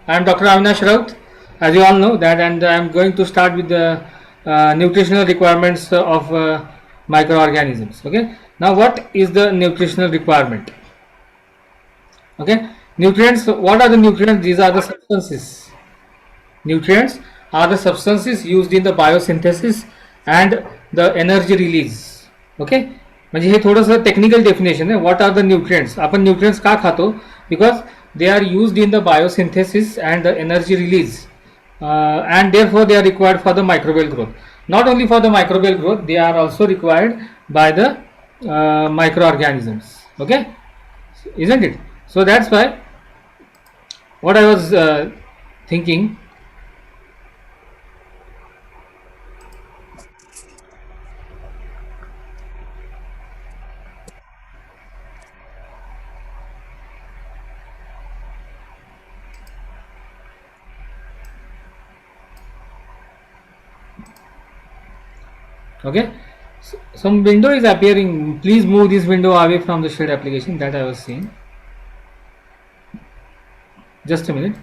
I am Dr. Avinash Raut, as you all know that, and I am going to start with the nutritional requirements of microorganisms. Okay. Now, what is the nutritional requirement? Okay. Nutrients. What are the nutrients? These are the substances. Nutrients are the substances used in the biosynthesis and the energy release. Okay. म्हणजे हे थोडंसं technical definition आहे. What are the nutrients. आपण nutrients का खातो? Because they are used in the biosynthesis and the energy release, and therefore they are required for the microbial growth. Not only for the microbial growth, they are also required by the microorganisms. Okay, isn't it? So that's why what I was thinking. Okay, some window is appearing. Please move this window away from the shade application that I was seeing. Just a minute.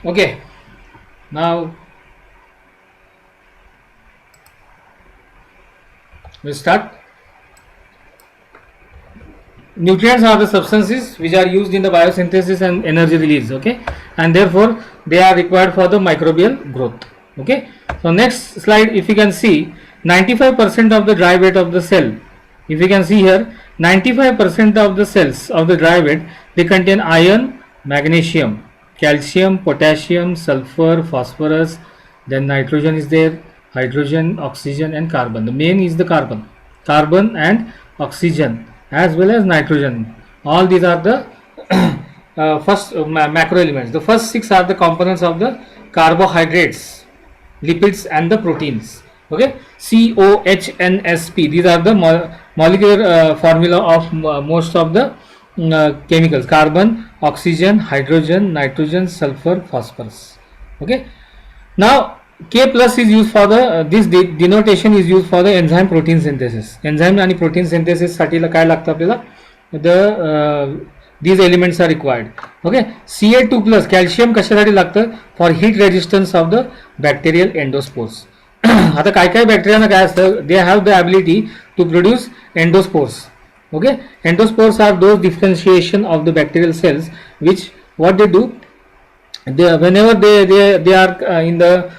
Okay, now we'll start. Nutrients are the substances which are used in the biosynthesis and energy release. Okay, and therefore they are required for the microbial growth. Okay, so next slide, if you can see, 95% of the dry weight of the cell, if you can see here, 95% of the cells of the dry weight, they contain iron, magnesium, calcium, potassium, sulfur, phosphorus, then nitrogen is there, hydrogen, oxygen and carbon. The main is the carbon and oxygen as well as nitrogen. All these are the first macro elements. The first 6 are the components of the carbohydrates, lipids and the proteins. Okay, COHNSP, these are the molecular formula of most of the chemicals: carbon, oxygen, hydrogen, nitrogen, sulfur, phosphorus. Okay, now K plus is used for the this denotation is used for the enzyme protein synthesis. Enzyme आणि protein synthesis साठी काय लागतं आपल्याला? These elements are required. Okay, Ca2 plus calcium कशासाठी लागतं? For heat resistance of the bacterial endospores. आता काय काय बॅक्टेरियाना काय असतं? They have the ability to produce endospores. Okay, endospores are those differentiation of the bacterial cells which what they do, whenever they are in the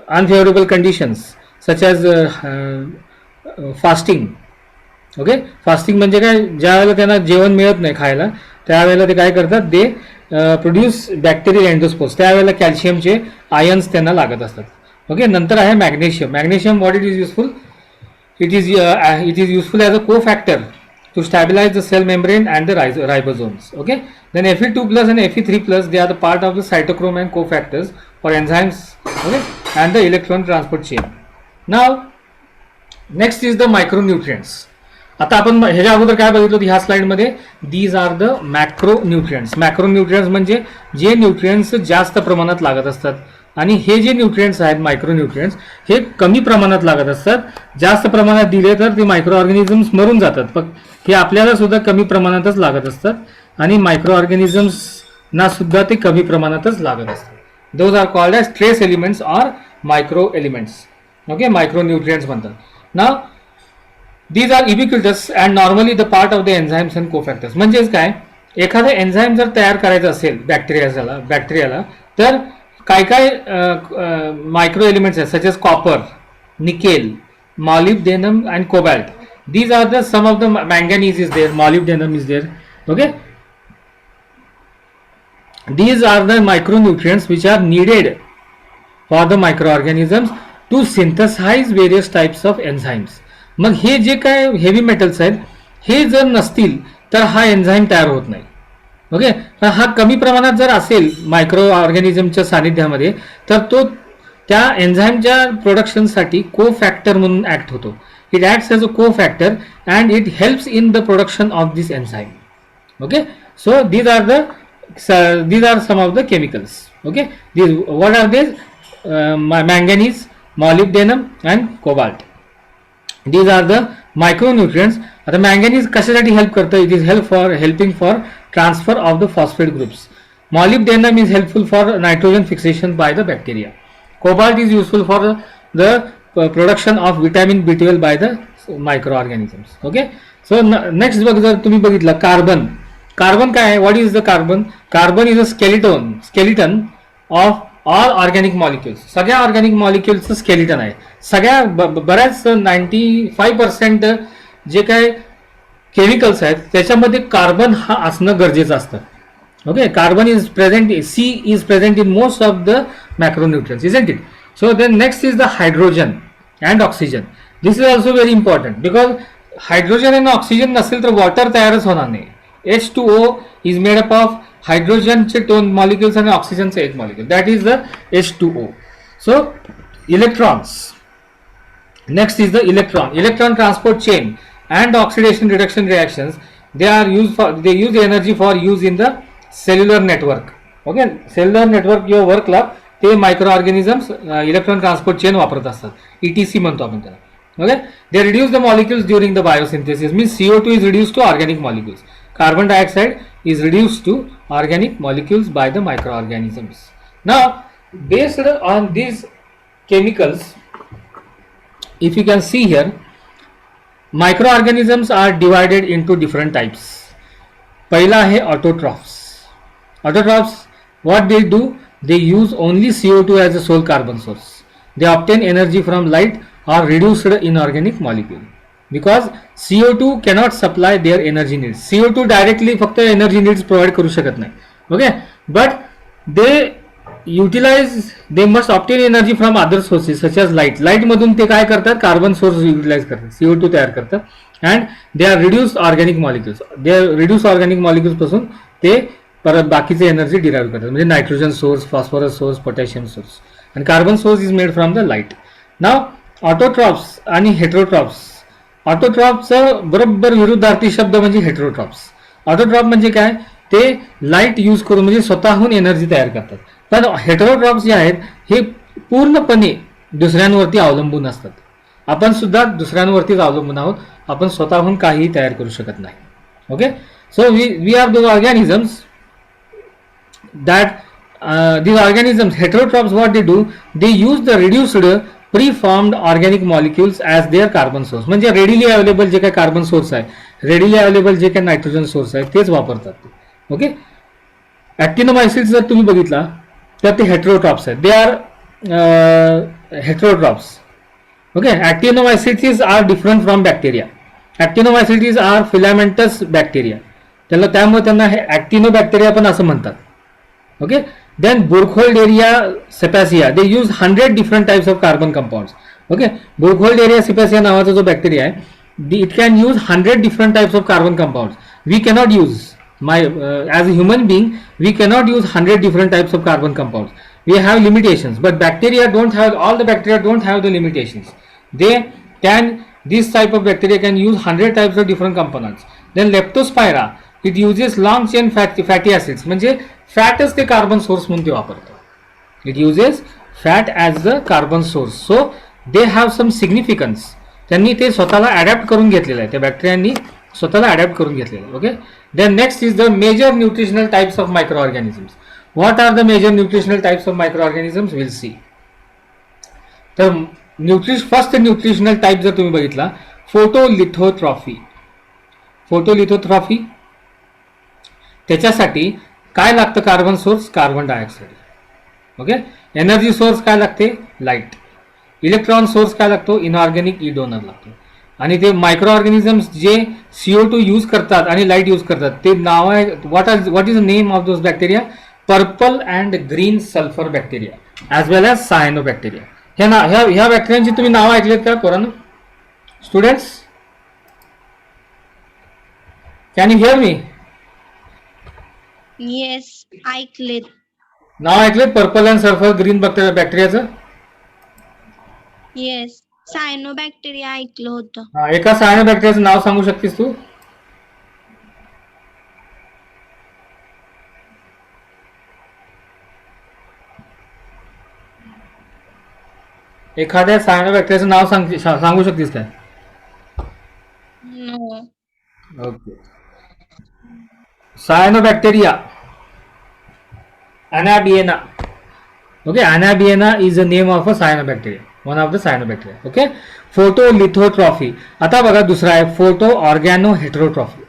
unfavorable conditions such as fasting. Okay, fasting म्हणजे काय? ज्या वेळेला त्यांना जेवण मिळत नाही खायला, त्यावेळेला ते काय करतात? They produce bacterial endospores. त्यावेळेला कॅल्शियमचे आयन्स त्यांना लागत असतात. ओके, नंतर आहे magnesium. Magnesium what it is useful? It is useful as a cofactor to stabilize the cell membrane and the ribosomes. Okay, then Fe2 plus and Fe3 plus, they are the part of the cytochrome and cofactors for enzymes. Okay, and the electron transport chain. Now next is the micronutrients. आता आपण ह्याच्या अगोदर काय बघितलं ह्या slide मध्ये? These are the macronutrients. Macronutrients म्हणजे जे न्यूट्रिएंट्स जास्त प्रमाणात लागत असतात, आणि हे जे न्यूट्रिएंट्स आहेत मायक्रोन्यूट्रिएंट्स, हे कमी प्रमाणात लागत असतात. जास्त प्रमाणात दिले तर ते मायक्रो ऑर्गॅनिझम्स मरून जातात. पण हे आपल्याला सुद्धा कमी प्रमाणातच लागत असतात आणि मायक्रो ऑर्गॅनिझम्सना सुद्धा ते कमी प्रमाणातच लागत असतात. Those are called as trace elements or micro elements. Okay, micronutrients म्हणतात. नाव these are ubiquitous and normally the part of the enzymes and cofactors. म्हणजेच काय? एखादा एन्झाईम जर तयार करायचा असेल बॅक्टेरियाला तर काय काय मायक्रो एलिमेंट्स आहेत, such as copper, nickel, molybdenum and cobalt. These are the some of the manganese is there, molybdenum is there. Okay, these are the micronutrients which are needed for the microorganisms to synthesize various types of enzymes. मग हे जे काय heavy metals आहेत हे जर नसतील तर हा एन्झाईम तयार होत नाही. ओके, तर हा कमी प्रमाणात जर असेल मायक्रो ऑर्गॅनिझमच्या सानिध्यामध्ये तर तो त्या एन्झाईमच्या प्रोडक्शनसाठी को फॅक्टर म्हणून ऍक्ट होतो. इट ऍक्ट्स एज अ को factor and it helps in the production of this enzyme. Okay, So these are some of the chemicals. Okay, these what are these? Manganese, molybdenum, and cobalt. These are the micronutrients. आता manganese कशासाठी help करतं? It is helping for transfer of the phosphate groups. Molybdenum is helpful for nitrogen fixation by the bacteria. Cobalt is useful for the production of vitamin B12 by the microorganisms. Okay. So next बघ जर तुम्ही बघितलं carbon. Carbon काय आहे? What is the carbon? Carbon is a skeleton of all organic molecules. सगळ्या organic मॉलिक्युल्सचं skeleton आहे. सगळ्या बऱ्याच 95% जे काय केमिकल्स आहेत त्याच्यामध्ये कार्बन हा असणं गरजेचं असतं. Okay, carbon is present, C is present in most of the macronutrients, isn't it? So then next is the hydrogen and oxygen. This is also very important because hydrogen आणि oxygen नसेल तर water तयारच होणार नाही. H2O is made up of हायड्रोजनचे 2 molecules आणि ऑक्सिजनचे 1 molecule, that is the H2O. So electrons, next is the electron transport chain and oxidation reduction reactions. They use energy for use in the cellular network. Okay, cellular network किंवा वर्कला ते मायक्रोऑर्गॅनिझम्स electron transport chain वापरत असतात, ETC म्हणतो आपण त्याला. Okay, they reduce the molecules during the biosynthesis, means CO2 is reduced to organic molecules. Carbon dioxide is reduced to organic molecules by the microorganisms. Now, based on these chemicals, if you can see here, microorganisms are divided into different types. पहिला आहे autotrophs. Autotrophs, what they do? They use only CO2 as a sole carbon source. They obtain energy from light or reduced inorganic molecule because CO2 cannot supply their energy needs. CO2 directly फक्त energy needs provide करू शकत नाही. Okay, but they must obtain energy from other sources such as light. Light मधून ते काय करतात? Carbon source utilise करतात, CO2 तयार करतात and they are reduced organic molecules. पासून ते परत बाकीचे एनर्जी डिराइव्ह करतात, म्हणजे nitrogen source, phosphorus source, potassium source, आणि carbon source is made from the light. Now autotrophs आणि हेट्रोट्रॉप्स. ऑटोट्रॉपचं बरोबर विरुद्धार्थी शब्द म्हणजे हेट्रोट्रॉप्स. ऑटोट्रॉप म्हणजे काय? ते लाईट यूज करून म्हणजे स्वतःहून एनर्जी तयार करतात. पण हेट्रोट्रॉप्स जे आहेत हे पूर्णपणे दुसऱ्यांवरती अवलंबून असतात. आपण सुद्धा दुसऱ्यांवरतीच अवलंबून आहोत, आपण स्वतःहून काहीही तयार करू शकत नाही. Okay, so we are the organisms that these organisms, heterotrophs, what they do, they use the reduced preformed organic molecules as their carbon source. म्हणजे रेडिली अवेलेबल जे काही कार्बन सोर्स आहे, रेडिली अवेलेबल जे काही नायट्रोजन सोर्स आहे तेच वापरतात. Okay, ऍक्टिनोमायसिट्स जर तुम्ही बघितला तर ते हेट्रोट्रॉप्स आहेत. They are heterotrophs. Okay, actinomycetes are different from bacteria. Actinomycetes are filamentous bacteria, त्यामुळे त्यांना हे ऍक्टिनोबॅक्टेरिया पण असं म्हणतात. Okay, then Burkholderia cepacia, they use 100 different types of carbon compounds. Okay, Burkholderia cepacia नावाचा जो बॅक्टेरिया आहे, it can use 100 different types of carbon compounds. We cannot use, as a human being, we cannot use 100 different types of carbon compounds. We have limitations, but bacteria don't have, all the bacteria don't have the limitations. This type of bacteria can use 100 types of different components. Then Leptospira, it uses long chain fatty acids, म्हणजे फॅटच ते carbon source म्हणून ते वापरतो. It uses fat as the carbon source. So they have some significance. त्यांनी ते स्वतःला adapt करून घेतलेलं आहे, त्या बॅक्टेरियांनी स्वतःला अडॅप्ट करून घेतलेलं आहे. Okay, then next is the major nutritional types of microorganisms. What are the major nutritional types of microorganisms? Will see. तर फर्स्ट न्यूट्रिशनल टाइप जर तुम्ही बघितला, फोटोलिथोट्रॉफी. फोटोलिथोट्रॉफी त्याच्यासाठी काय लागतं? Carbon source, carbon dioxide. Okay, energy source काय लागते? Light. Electron source काय लागतो? इनऑर्गॅनिक ई डोनर लागतो. आणि ते मायक्रो ऑर्गॅनिझम्स जे CO2 यूज करतात आणि लाईट यूज करतात, ते नाव आहे, what is the name of those bacteria? Purple and green sulphur bacteria as well as cyanobacteria. ह्या बॅक्टेरियांची तुम्ही नावं ऐकलेत का पोरांनो? Students, can you hear me? Yes, ऐकलेत. नाव ऐकलेत पर्पल अँड सल्फर ग्रीन बॅक्टेरियाचं? येस, सायनो बॅक्टेरिया ऐकलं होतं. एका सायनो बॅक्टेरियाचं नाव सांगू शकतेस तू? एखाद्या सायनोबॅक्टेरियाचं नाव सांगू शकतेस काय? No. Okay. Cyanobacteria anabiena. Okay, anabiena is the name of a cyanobacteria, one of the cyanobacteria. Okay, photolithotrophy. आता बघा दुसरा आहे फोटो ऑर्गॅनो हेटेरोट्रॉफी.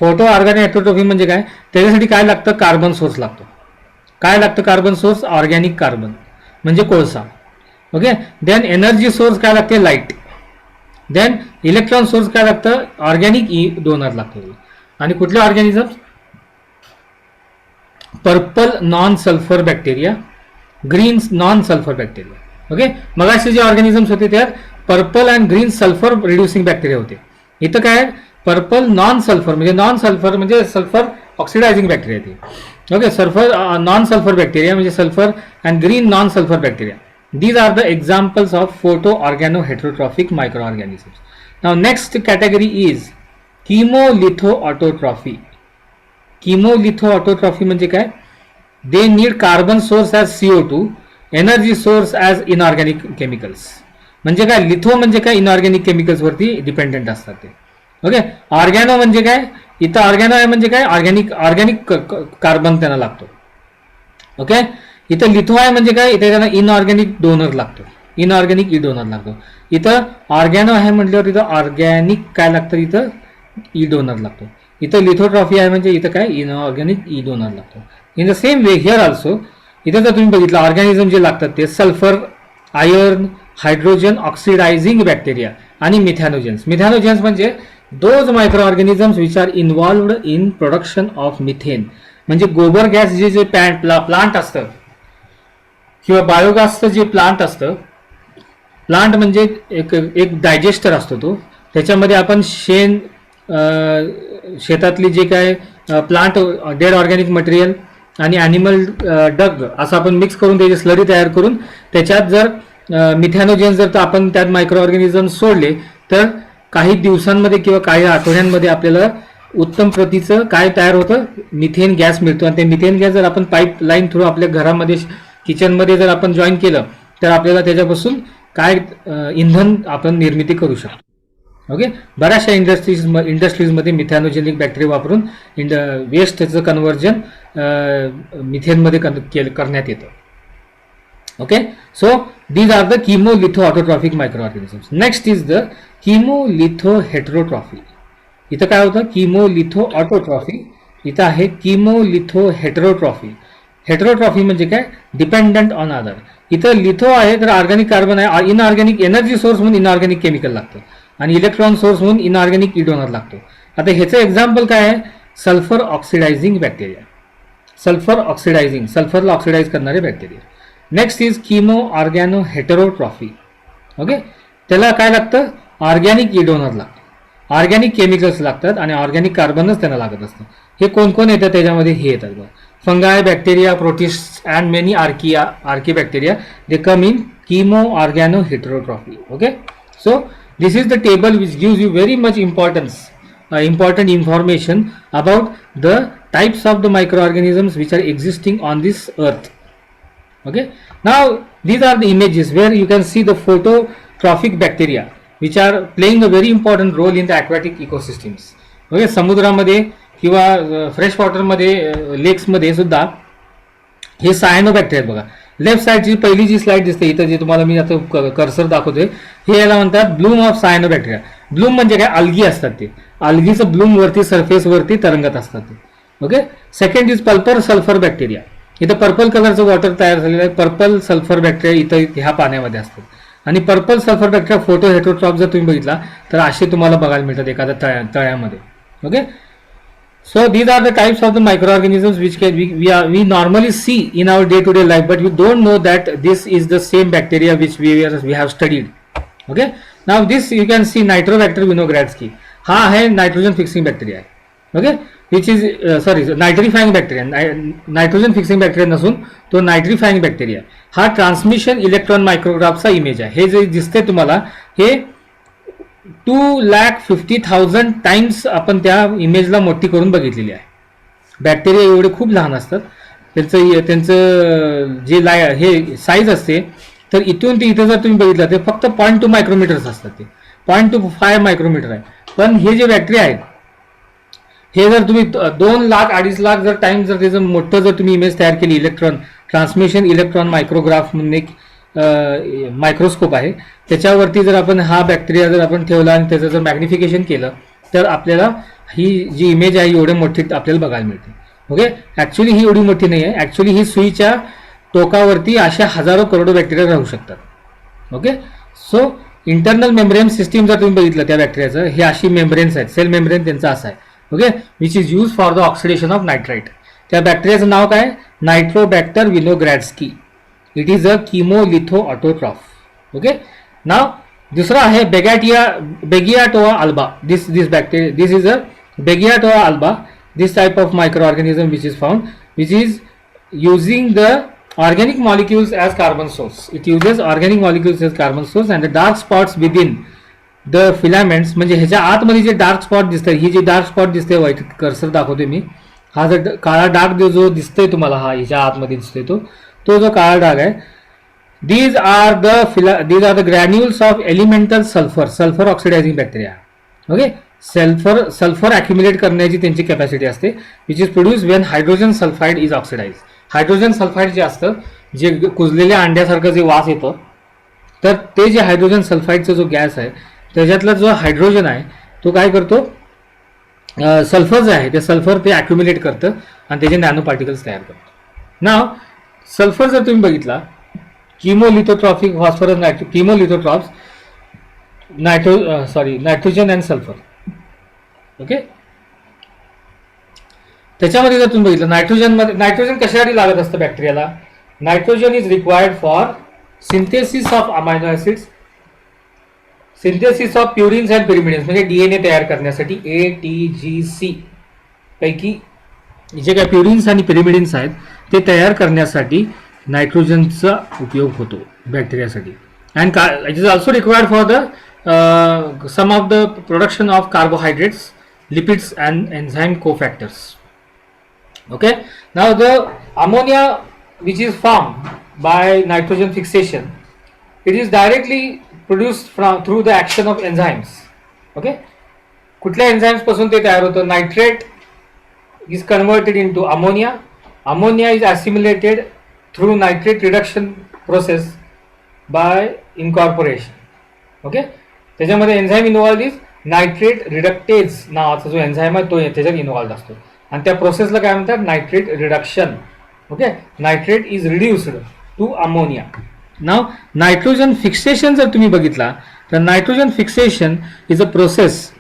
फोटो ऑर्गॅनो हेटेरोट्रॉफी म्हणजे काय? त्याच्यासाठी काय लागतं? कार्बन सोर्स लागतो. काय लागतं? कार्बन सोर्स, ऑर्गॅनिक कार्बन म्हणजे कोळसा. ओके, देन एनर्जी सोर्स काय लागते? लाईट. देन इलेक्ट्रॉन सोर्स काय लागतं? ऑर्गॅनिक ई डोनर लागतो. आणि कुठले organism? Purple non sulphur bacteria, green non sulphur bacteria. Okay, मगाशी जे ऑर्गॅनिझम्स होते त्यात purple and green sulphur reducing bacteria होते. इथं काय? पर्पल नॉन सल्फर म्हणजे सल्फर ऑक्सिडायझिंग बॅक्टेरिया ते. Okay, sulphur non sulphur bacteria म्हणजे sulphur and green non sulphur bacteria. These are the examples of photoorganoheterotrophic microorganisms. Now next category is chemolithoautotrophy. Chemolithoautotrophy म्हणजे काय? They need carbon source as CO2, energy source as inorganic chemicals. म्हणजे काय? Litho म्हणजे काय? Inorganic chemicals वरती dependent असतात ते. Okay, ऑर्गॅनो म्हणजे काय? इथं ऑर्गॅनो आहे म्हणजे काय? ऑर्गॅनिक कार्बन त्यांना लागतो. ओके, इथं लिथो आहे म्हणजे काय? इथे त्यांना इनऑर्गॅनिक डोनर लागतो, इनऑर्गॅनिक ई डोनर लागतो. इथं ऑर्गॅनो आहे म्हटल्यावर इथं ऑर्गॅनिक काय लागतं? इथं ई डोनर लागतो. इथं लिथोट्रॉफी आहे म्हणजे इथं काय? इनऑर्गॅनिक ई डोनर लागतो. In the same way here also इथं जर तुम्ही बघितलं ऑर्गॅनिझम जे लागतात ते sulphur, iron, hydrogen oxidising bacteria आणि मिथॅनोजेन्स. मिथॅनोजेन्स म्हणजे those micro organisms which are involved in production of methane. म्हणजे गोबर गॅस जे प्लांट असतं किंवा बायोगॅसचं जे प्लांट असतं, प्लांट म्हणजे एक डायजेस्टर असतो तो. त्याच्यामध्ये आपण शेतातली जे काय प्लांट डेड ऑर्गॅनिक मटेरियल आणि ॲनिमल डग असं आपण मिक्स करून त्याची स्लरी तयार करून त्याच्यात जर मिथॅनोजेन्स जर आपण त्यात मायक्रो ऑर्गॅनिझम सोडले तर काही दिवसांमध्ये किंवा काही आठवड्यांमध्ये आपल्याला उत्तम प्रतीचं काय तयार होतं? मिथेन गॅस मिळतो. आणि ते मिथेन गॅस जर आपण पाईपलाईन थ्रू आपल्या घरामध्ये किचनमध्ये जर आपण जॉईन केलं तर आपल्याला त्याच्यापासून काय इंधन आपण निर्मिती करू शकतो. ओके, बऱ्याचशा इंडस्ट्रीजमध्ये मिथॅनोजेनिक बॅक्टेरिया वापरून वेस्टचं कन्व्हर्जन मिथेनमध्ये करण्यात येतं. Okay, so these are the chemolithoautotrophic microorganisms. Next is the chemolithoheterotrophy. इथं काय होतं? chemolithoautotrophy. इथं आहे chemolithoheterotrophy. हेटेरोट्रॉफी म्हणजे काय? Dependent on other. इथं लिथो आहे तर ऑर्गॅनिक कार्बन आहे, इनऑर्गॅनिक एनर्जी सोर्स म्हणून इनऑर्गॅनिक केमिकल लागतं आणि इलेक्ट्रॉन सोर्स म्हणून इनऑर्गॅनिक ई डोनर लागतो. आता ह्याचं एक्झाम्पल काय आहे? Sulphur oxidising bacteria. सल्फरला ऑक्सिडाइज करणारे bacteria. Next is chemoorganoheterotrophy. Okay, त्याला काय लागतं? ऑर्गॅनिक ई डोनर लागतं, ऑर्गॅनिक केमिकल्स लागतात आणि ऑर्गॅनिक कार्बनच त्यांना लागत असतं. हे कोण कोण येतं त्याच्यामध्ये? हे येतात बघा, fungi, bacteria, protist and many archaebacteria. They come in chemoorganoheterotrophy. Okay, so this is the table which gives you very much important information about the types of the microorganisms which are existing on this earth. Okay, now these are the images where you can see the phototrophic bacteria which are playing a very important role in the aquatic ecosystems. Okay, समुद्रामध्ये किंवा fresh वॉटरमध्ये लेक्समध्ये सुद्धा हे cyanobacteria बघा. Left साईडची पहिली जी slide दिसते इथं जे तुम्हाला मी आता कर्सर दाखवतोय हे याला म्हणतात ब्लूम ऑफ सायनोबॅक्टेरिया. ब्लूम म्हणजे काय? अल्गी असतात ते. अल्गीचं ब्लूम वरती सरफेस वरती तरंगत असतात ते. Okay, second is purple sulphur bacteria. इथं पर्पल कलरचं वॉटर तयार झालेलं आहे. पर्पल सल्फर बॅक्टेरिया इथं ह्या पाण्यामध्ये असतात. आणि purple sulphur bacteria photoheterotroph जर तुम्ही बघितला तर असे तुम्हाला बघायला मिळतात एखाद्या तळ्यामध्ये. Okay, so these are the types of the microorganisms which we normally see in our day-to-day life, but we don't know that this is the same bacteria which we have studied. Okay, now this you can see Nitrobacter vinogradski. हा आहे nitrogen fixing bacteria. Okay, which is nitrifying bacteria. Nitrogen fixing bacteria नसून तो nitrifying bacteria. हा transmission electron मायक्रोग्राफचा image आहे. हे जे दिसते तुम्हाला हे 2,50,000 टाइम्स आपण त्या इमेजला मोठी करून बघितलेली आहे. बॅक्टेरिया एवढे खूप लहान असतात. त्यांचं जे हे साईज असते तर इथून ते इथं जर तुम्ही बघितलं ते फक्त 0.2 मायक्रोमीटर्स असतात, ते 0.25 मायक्रोमीटर आहे. पण हे जे बॅक्टेरिया आहेत हे जर तुम्ही 2 लाख 2.5 लाख जर टाइम जर त्याचं मोठं जर तुम्ही इमेज तयार केली, इलेक्ट्रॉन ट्रान्समिशन इलेक्ट्रॉन मायक्रोग्राफ म्हणून एक मायक्रोस्कोप आहे, त्याच्यावरती जर आपण हा बॅक्टेरिया जर आपण ठेवला आणि त्याचं जर मॅग्निफिकेशन केलं तर आपल्याला ही जी इमेज आहे एवढी मोठी आपल्याला बघायला मिळते. ओके, ॲक्च्युली ही एवढी मोठी नाही आहे, ॲक्च्युली ही सुईच्या टोकावरती अशा हजारो करोडो बॅक्टेरिया राहू शकतात. Okay, so internal membrane system जर तुम्ही बघितलं त्या बॅक्टेरियाचं, हे अशी मेम्ब्रेन्स आहेत, सेल मेम्ब्रेन त्यांचा असा आहे. Okay, which is use for the oxidation of nitrite. त्या बॅक्टेरियाचं नाव काय? Nitrobacter vinogradskyi. It is a chemolithoautotroph. Okay, now दुसरा आहे Beggiatoa alba. This bacteria, this is a Beggiatoa alba. This type of microorganism which is found, which is using the organic molecules as carbon source. It uses organic molecules as carbon source and the dark spots within the filaments, म्हणजे ह्याच्या आतमध्ये जे dark spot दिसतंय, ही जी dark spot दिसते, white cursor दाखवते मी, हा जर काळा डाग जो दिसतोय तुम्हाला, हा ह्याच्या आतमध्ये दिसतोय तो जो काळा डाग आहे, these are the granules of elemental sulfur oxidizing bacteria. Okay, sulphur accumulate करण्याची त्यांची कॅपॅसिटी असते, which is produce Wien hydrogen sulphide is oxidise. Hydrogen sulphide जे असतं, जे कुजलेल्या अंड्यासारखं जे वास येतं, तर ते जे हायड्रोजन सल्फाईडचा जो गॅस आहे त्याच्यातला जो हायड्रोजन आहे तो काय करतो, सल्फर जे आहे ते सल्फर ते अक्युमुलेट करतं आणि त्याचे नॅनो पार्टिकल्स तयार करतं. नाव सल्फर जर तुम्ही बघितला, chemolithotrophic phosphorus chemolithotrophs nitrogen and sulphur. Okay, त्याच्यामध्ये जर तुम्ही बघितलं नायट्रोजन कशासाठी लागत असतं बॅक्टेरियाला? Nitrogen is required for synthesis of amino acids, synthesis of purines and pyrimidines, म्हणजे DNA तयार करण्यासाठी ATGC पैकी जे काही प्युरिन्स आणि पिरिमिडिन्स आहेत ते तयार करण्यासाठी नायट्रोजनचा उपयोग होतो बॅक्टेरियासाठी. And it is also required for the some of the production of carbohydrates, lipids and enzyme cofactors. Okay, now the ammonia which is formed by nitrogen fixation, it is directly produced through the action of enzymes. Okay, कुठल्या enzymes पासून ते तयार होतं? Nitrate is converted into ammonia. Ammonia is assimilated through nitrate reduction process by incorporation. Okay, त्याच्यामध्ये enzyme involve is nitrate reductase नावाचा जो enzyme आहे तो त्याच्यात इन्व्हॉल्व असतो आणि त्या प्रोसेसला काय म्हणतात? Nitrate reduction. Okay, nitrate is reduced to ammonia. नाव नायट्रोजन फिक्सेशन जर तुम्ही बघितला तर nitrogen fixation is a process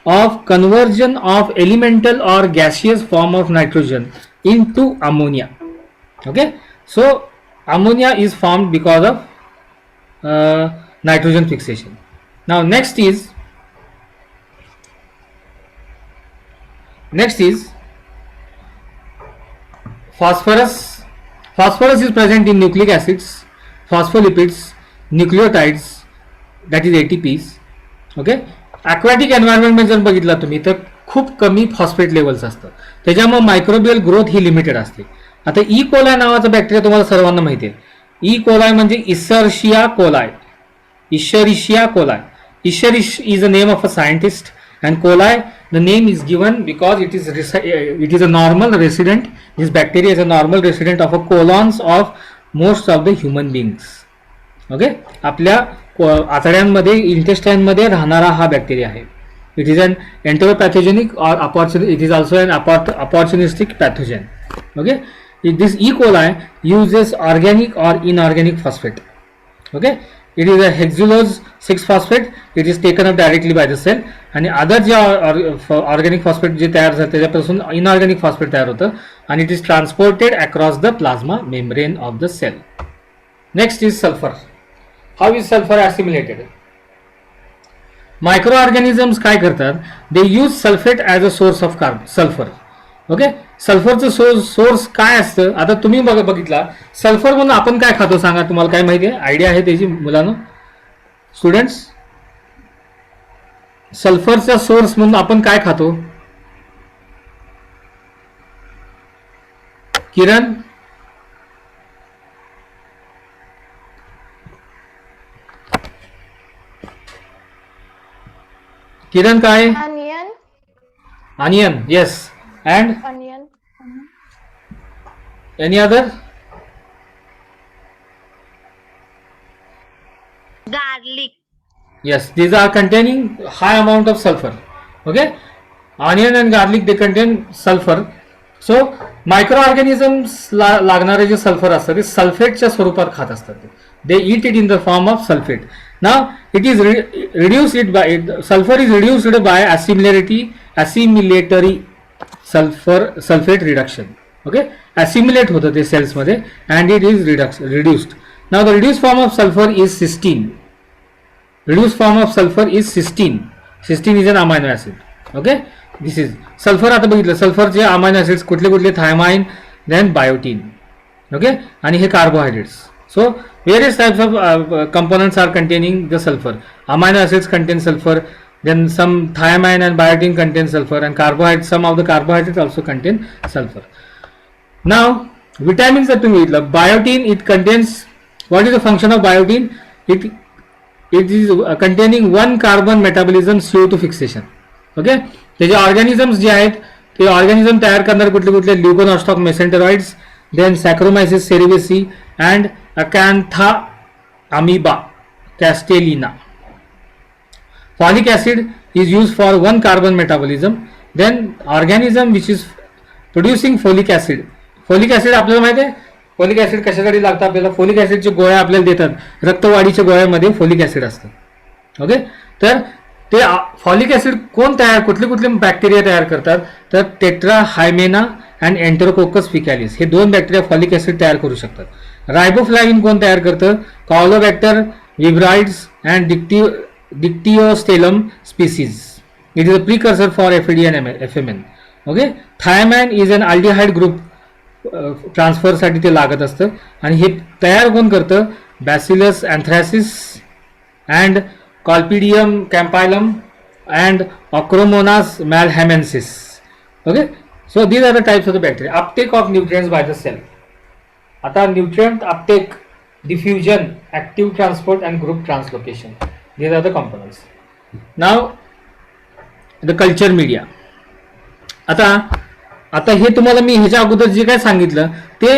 of conversion of elemental or gaseous form of nitrogen into ammonia. Okay, so ammonia is formed because of nitrogen fixation. Now next is phosphorus. Phosphorus is present in nucleic acids, phospholipids, nucleotides, that is ATPs. Okay, aquatic environment मध्ये जर बघितला तुम्ही तर खूप कमी phosphate levels असतात, त्याच्यामुळे microbial growth ही limited असते. आता ई कोलाय नावाचा बॅक्टेरिया तुम्हाला सर्वांना माहिती आहे. ई कोलाय म्हणजे इशरिशिया coli. Escherichia coli. Escherichia is the name of a scientist, and coli, the name is given because it is a normal resident. This bacteria is a normal resident of a colons of most of the human beings. Okay, आपल्या आतड्यांमध्ये intestine मध्ये राहणारा हा bacteria आहे. It is an enteropathogenic or it is also an opportunistic pathogen. Okay, this E. coli uses organic or inorganic phosphate. Okay, it is a hexulose 6-phosphate. It is taken up directly by the cell आणि other जे organic phosphate जे तयार झालं त्याच्यापासून inorganic phosphate तयार होतं आणि it is transported across the plasma membrane of the cell. Next is sulphur. How is sulphur assimilated? Microorganisms काय करतात? They use sulphate as a source of sulphur. Okay, सल्फरचं सोर्स काय असतं? आता तुम्ही बघितला सल्फर म्हणून आपण काय खातो सांगा, तुम्हाला काय माहिती आहे? आयडिया आहे त्याची मुलांना? स्टुडंट्स, सल्फरचा सोर्स म्हणून आपण काय खातो? किरण, किरण काय? Onion. Onion, yes. And Onion. any other? Garlic. Yes, these are containing high amount of sulfur. Okay, onion and garlic, they contain sulfur. So microorganisms लागणारे जे सल्फर असतात ते सल्फेटच्या स्वरूपात खात असतात. They eat it in the form of sulfate. Now it is reduced by sulfur is reduced by assimilatory sulfate reduction. Okay, assimilate होतं ते cells मध्ये and it is reduced. Now the reduced form of sulfur is cysteine. Reduced form of sulfur is cysteine. Cysteine is an amino acid. Okay, this is sulfur. आता बघितलं सल्फरचे amino acids कुठले कुठले? Thiamine, then biotin. Okay, आणि हे carbohydrates. So various types of components are containing the sulfur. Amino acids contain sulfur, then some thiamine and biotin contain sulfur, and carbohydrates, some of the carbohydrates also contain sulfur. Now vitamins are तुम्ही बघितलं. Biotin, it contains, what is the function of biotin? It is containing one carbon metabolism CO2 fixation. Okay, त्याचे organisms जे आहेत ते organism तयार करणारे कुठले कुठले? Leuconostoc mesenteroides, then Saccharomyces cerevisiae and Acanthamoeba castellanii. Folic acid is used for one carbon metabolism. Then organism which is producing folic acid. Folic acid आपल्याला माहिती आहे फॉलिक ऍसिड कशासाठी लागतं आपल्याला? फॉलिक ऍसिडचे गोळ्या आपल्याला देतात, रक्तवाढीच्या गोळ्यामध्ये फॉलिक ऍसिड असतं. ओके, तर ते फॉलिक ऍसिड कोण कुठले कुठले बॅक्टेरिया तयार करतात? तर टेट्राहायमेना अँड एंटेरोकोकस फिकॅलिस हे दोन बॅक्टेरिया फॉलिक ऍसिड तयार करू शकतात. रायबोफ्लाविन कोण तयार करतं? Caulobacter vibrioides and Dictyostelium species. It is a precursor for FAD and FMN. Okay, thiamine is an aldehyde group ट्रान्सफरसाठी ते लागत असतं आणि हे तयार कोण करतं? Bacillus anthracis and Colpidium campylum and Ochromonas malhamensis. Okay, so these are the types of the bacteria. Uptake of nutrients by the cell. आता nutrient uptake, diffusion, active transport and group translocation, these are the components. Now the culture media. आता हे तुम्हाला मी ह्याच्या अगोदर जे काय सांगितलं ते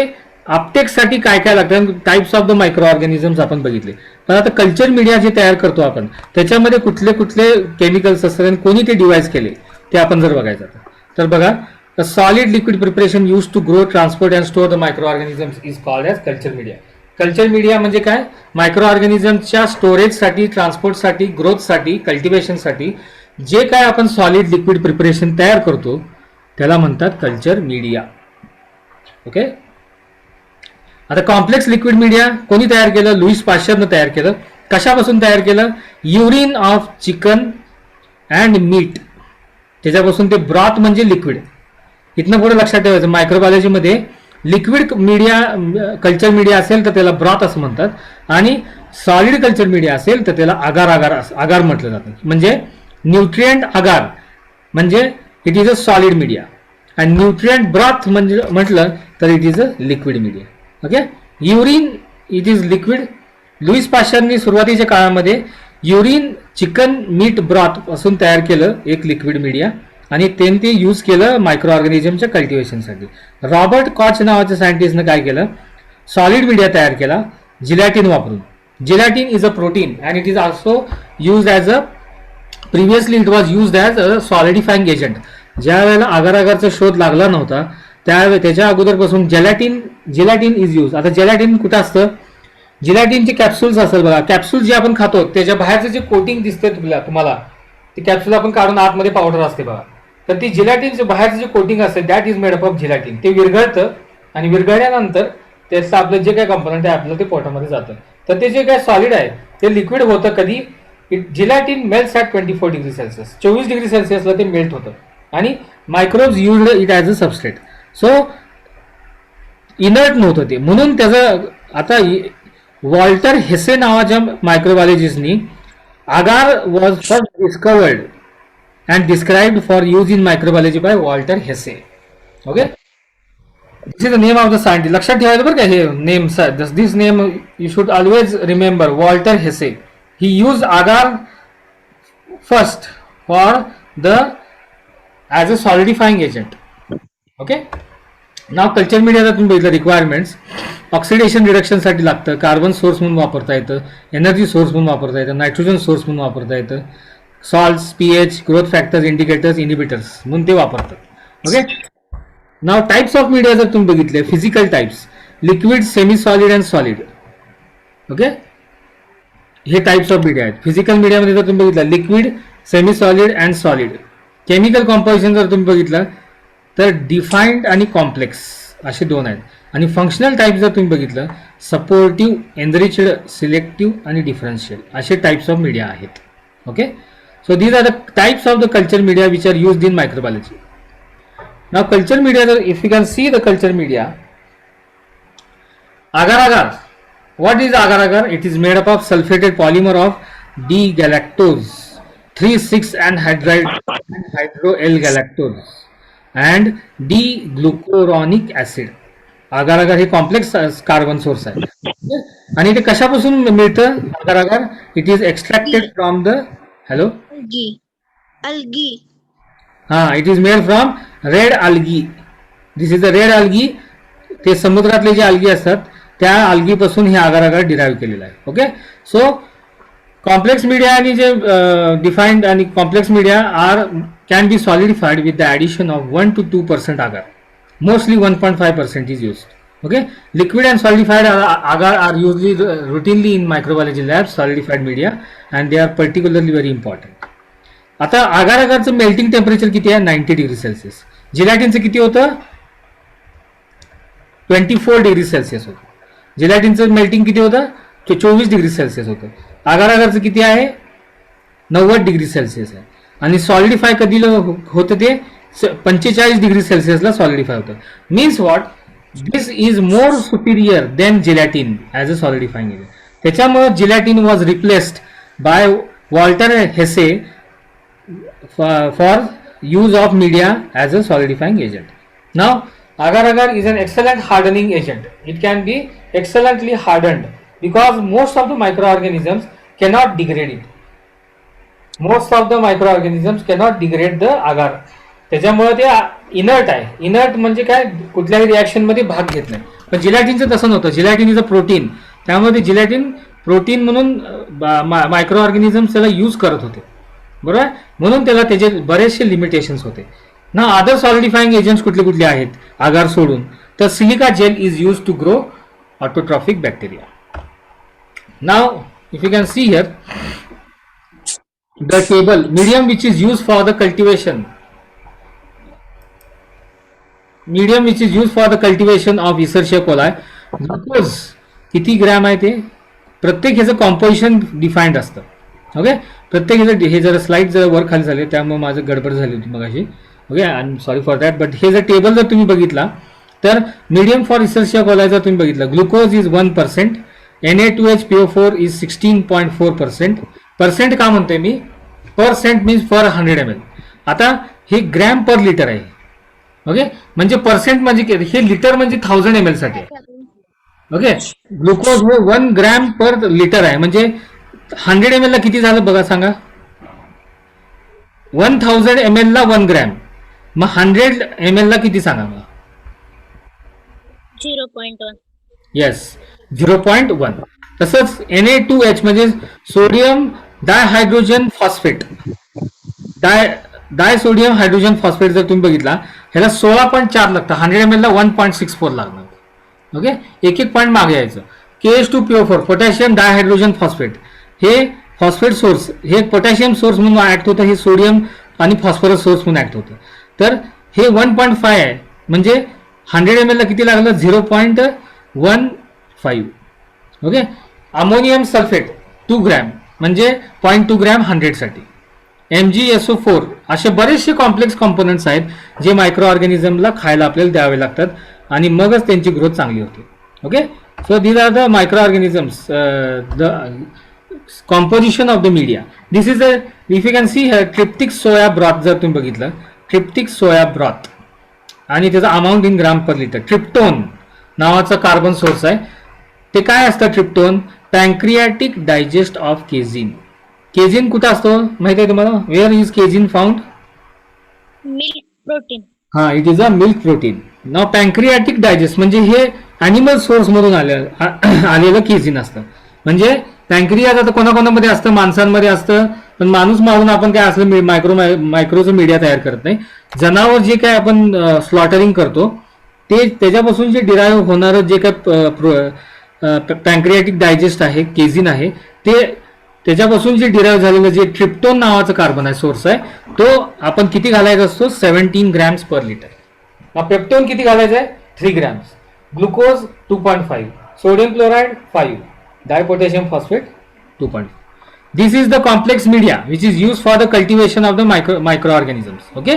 अपटेकसाठी काय काय लागतं, types of the micro organisms आपण बघितले. पण आता कल्चर मीडिया जे तयार करतो आपण त्याच्यामध्ये कुठले कुठले केमिकल्स असतात आणि कोणी ते डिवाइस केले ते आपण जर बघायचं तर बघा, the solid liquid preparation use to grow, transport and store the microorganisms is called as culture media. Culture media म्हणजे काय? मायक्रो ऑर्गॅनिझमच्या स्टोरेजसाठी, ट्रान्सपोर्टसाठी, ग्रोथसाठी, कल्टिवेशनसाठी जे काय आपण सॉलिड लिक्विड प्रिपरेशन तयार करतो त्याला म्हणतात कल्चर मीडिया. ओके, आता कॉम्प्लेक्स लिक्विड मीडिया कोणी तयार केलं? लुईस पाश्चरनं तयार केलं. कशापासून तयार केलं? Urine of chicken and meat, त्याच्यापासून ते ब्रॉथ म्हणजे लिक्विड. इथनं पुढे लक्षात ठेवायचं, मायक्रोबायोलॉजीमध्ये लिक्विड मीडिया कल्चर मीडिया असेल तर त्याला ब्रॉथ असं म्हणतात आणि सॉलिड कल्चर मीडिया असेल तर त्याला आगार म्हटलं जातं. म्हणजे न्यूट्रिएंट आगार म्हणजे it is a solid media and nutrient broth म्हणजे म्हटलं तर it is a liquid media. Okay, urine it is liquid. Louis पाश्चरनी सुरुवातीच्या काळामध्ये युरिन चिकन मीट ब्रॉथ पासून तयार केलं एक लिक्विड मीडिया आणि त्यांनी ते यूज केलं मायक्रो ऑर्गॅनिझमच्या कल्टिवेशनसाठी. रॉबर्ट कॉच नावाच्या सायंटिस्टनं काय केलं? सॉलिड मीडिया तयार केला जिलॅटिन वापरून. Gelatin is a protein and it is also use as a previously it was use as a solidifying agent. ज्या वेळेला आगाराचा शोध लागला नव्हता त्याच्या अगोदरपासून जिलॅटिन इज यूज. आता जिलॅटिन कुठं असतं? जिलॅटिनचे कॅप्सूल्स असेल बघा, कॅप्सूल जे आपण खातो त्याच्या बाहेरचं जे कोटिंग दिसते तुम्हाला ते कॅप्सूल आपण काढून आतमध्ये पावडर असते बघा, तर ती जिलॅटिनचं बाहेरचं जे कोटिंग असते that is made up of gelatin. ते विरघळतं आणि विरघळल्यानंतर त्याचं आपलं जे काही कंपोनंट आहे आपलं ते पोटामध्ये जातं. तर ते जे काय सॉलिड आहे ते लिक्विड होतं कधी? Gelatin melts at 24 degree Celsius. 24 degree सेल्सिअसला ते मेल्ट होतं आणि microbes used it as a substrate. So inert नव्हतं ते, म्हणून त्याचं आता वॉल्टर हेसे नावाच्या मायक्रोबायोलॉजिस्टनी agar was first discovered and described for use in microbiology by Walter Hesse. Okay, this is the name of the scientist. लक्षात ठेवायचं बरं का हे name. This name you should always remember. Walter Hesse. He used agar first for the as a solidifying agent. Okay. Now culture मीडियाचा तुम्ही बघितलं requirements. Oxidation रिडक्शनसाठी लागतं, carbon source म्हणून वापरता येतं, एनर्जी सोर्स म्हणून वापरता येतं, नायट्रोजन सोर्स म्हणून वापरता येतं, salts, pH, growth factors, indicators, inhibitors म्हणून ते वापरतात. Okay. Now types of media जर तुम्ही बघितले, physical types, liquid, semi solid and solid. Okay. हे टाइप्स ऑफ मीडिया आहेत. फिजिकल मीडियामध्ये जर तुम्ही बघितलं liquid, semi solid and solid. Chemical composition जर तुम्ही बघितलं तर डिफाईन्ड आणि कॉम्प्लेक्स असे दोन आहेत. आणि फंक्शनल टाईप जर तुम्ही बघितलं सपोर्टिव्ह, एनरिच्ड, सिलेक्टिव्ह आणि डिफरन्शियल असे टाइप्स ऑफ मीडिया आहेत. Okay. So these are the types of the culture media which are used in microbiology. Now culture media, if you can see the culture media, agar agar. What is agar agar? It is made up of sulfated polymer of D-galactose, 3,6 anhydride hydro-L-galactose and D-glucuronic acid. agar agar हे complex carbon source आहे. आणि ते कशापासून मिळतं agar agar? It is extracted from the hello. Algae. It is made from red algae. This is the red algae. ते समुद्रातले जे algae असतात त्या algae पासून हे agar agar डिराईव्ह केलेलं आहे. ओके. सो कॉम्प्लेक्स मीडिया आणि जे डिफाईन्ड आणि complex media can be solidified with the addition of 1 to 2% agar. Mostly 1.5% is used. Okay. Liquid and solidified agar are usually routinely in microbiology labs, solidified media, and they are particularly very important. आता agar agarचं melting temperature किती आहे? 90 degree Celsius. जिलॅटिनचं किती होतं? 24 degree Celsius होतं. जिलॅटिनचं melting किती होतं? 24 degree Celsius होतं. agar agarचं किती आहे? 90 डिग्री सेल्सिअस आहे. आणि सॉलिडिफाय कधी होतं ते 45 डिग्री सेल्सिअसला सॉलिडिफाय होतं. Means what? This is more superior than gelatin as a solidifying agent. त्याच्यामुळे gelatin was replaced by Walter Hesse for use of media as a solidifying agent. Now agar agar is an excellent hardening agent. It can be excellently hardened because most of the microorganisms cannot degrade it. Most of the microorganisms cannot degrade the agar. त्याच्यामुळे ते inert आहे. Inert म्हणजे काय? कुठल्याही reaction मध्ये भाग घेत नाही. पण जिलॅटिनचं तसं नव्हतं. जिलॅटिन इज अ प्रोटीन. त्यामुळे जिलॅटिन प्रोटीन म्हणून मायक्रो ऑर्गॅनिझम्स त्याला यूज करत होते. बरोबर. म्हणून त्याला त्याचे बरेचसे लिमिटेशन्स होते ना. अदर सॉलिडिफाईंग एजंट्स कुठले कुठले आहेत आगार सोडून? तर silica gel is use to grow autotrophic bacteria. Now if you can see here the table medium which is use for the cultivation. Medium which is use for the cultivation of Escherichia coli. Glucose किती gram आहे ते? प्रत्येक ह्याचं composition defined असतं. Okay. प्रत्येक हे जरा slide जरा वर खाली झाले त्यामुळे माझं गडबड झाली होती मगाशी. Okay. I am sorry for that. But हे जर टेबल जर तुम्ही बघितला तर मीडियम फॉर इसर्शिया कोलाय जर तुम्ही बघितलं glucose is 1%, Na2HPO4 is 16.4%. Percent का म्हणतोय मी? पर्सेंट मीन्स पर 100 ml. आता हे ग्रॅम पर लिटर आहे. ओके. म्हणजे पर्सेंट म्हणजे हे लिटर म्हणजे 1000 ml साठी. ओके. ग्लुकोज हे 1 ग्रॅम पर लिटर आहे. म्हणजे 100 ml ला किती झालं बघा सांगा. 1000 ml ला 1 ग्रॅम. मग 100 ml ला किती सांगा मला? 0.1. येस 0.1. तसंच Na2H म्हणजे सोडियम डायहायड्रोजन फॉस्फेट. डाय सोडियम हायड्रोजन फॉस्फेट जर तुम्ही बघितला ह्याला 16.4 लागतं. 100 ml ला 1.64 लागणार. ओके. एक पॉईंट मागे यायचं. KH2PO4 पोटॅशियम डायहायड्रोजन फॉस्फेट हे फॉस्फेट सोर्स, हे पोटॅशियम सोर्स म्हणून ऍक्ट होतं. हे सोडियम आणि फॉस्फरस सोर्स म्हणून ऍक्ट होतं. तर हे 1.5 आहे. म्हणजे 100 ml ला किती लागलं? 0.15. ओके. अमोनियम सल्फेट 2 ग्रॅम म्हणजे 0.2 ग्रॅम 100 साठी. MgSO4 असे बरेचसे कॉम्प्लेक्स कॉम्पोनंट्स आहेत जे मायक्रो ऑर्गॅनिझमला खायला आपल्याला द्यावे लागतात आणि मगच त्यांची ग्रोथ चांगली होते. Okay. So these are the microorganisms, the composition of the media. This is a, if you can see here, tryptic soya broth जर तुम्ही बघितलं, tryptic soya broth आणि त्याचा amount in gram per litre. Tryptone नावाचा carbon source आहे. ते काय असतं ट्रिप्टोन? पॅन्क्रियाटिक डायजेस्ट ऑफ केझिन. केझिन कुठं असतो माहिती आहे तुम्हाला? Where is casein found? Milk protein. हा, it is a milk protein. Now pancreatic digest म्हणजे हे अॅनिमल सोर्स मधून आलेलं केझिन असतं. म्हणजे पॅन्क्रियाज आता कोणाकोणामध्ये असतं, माणसांमध्ये असतं, पण माणूस मारून आपण काय असलं मायक्रोचं मीडिया तयार करत नाही. जनावर जे काय आपण स्लॉटरिंग करतो ते त्याच्यापासून जे डिराईव्ह होणारं जे काय पॅन्क्रियाटिक डायजेस्ट आहे, केझिन आहे, ते त्याच्यापासून जे डिराईव्ह झालेलं जे ट्रिप्टोन नावाचं कार्बन आहे, सोर्स आहे, तो आपण किती घालायचा असतो? 17 ग्रॅम्स पर लिटर. पेप्टोन किती घालायचं आहे? 3 grams. Glucose 2.5, sodium chloride 5, dipotassium phosphate 2.5. This is the complex media which is used for the cultivation of the microorganisms. Okay.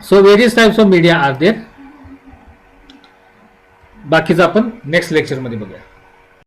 So various types of media are there. बाकीचं आपण next lecture मध्ये बघूया.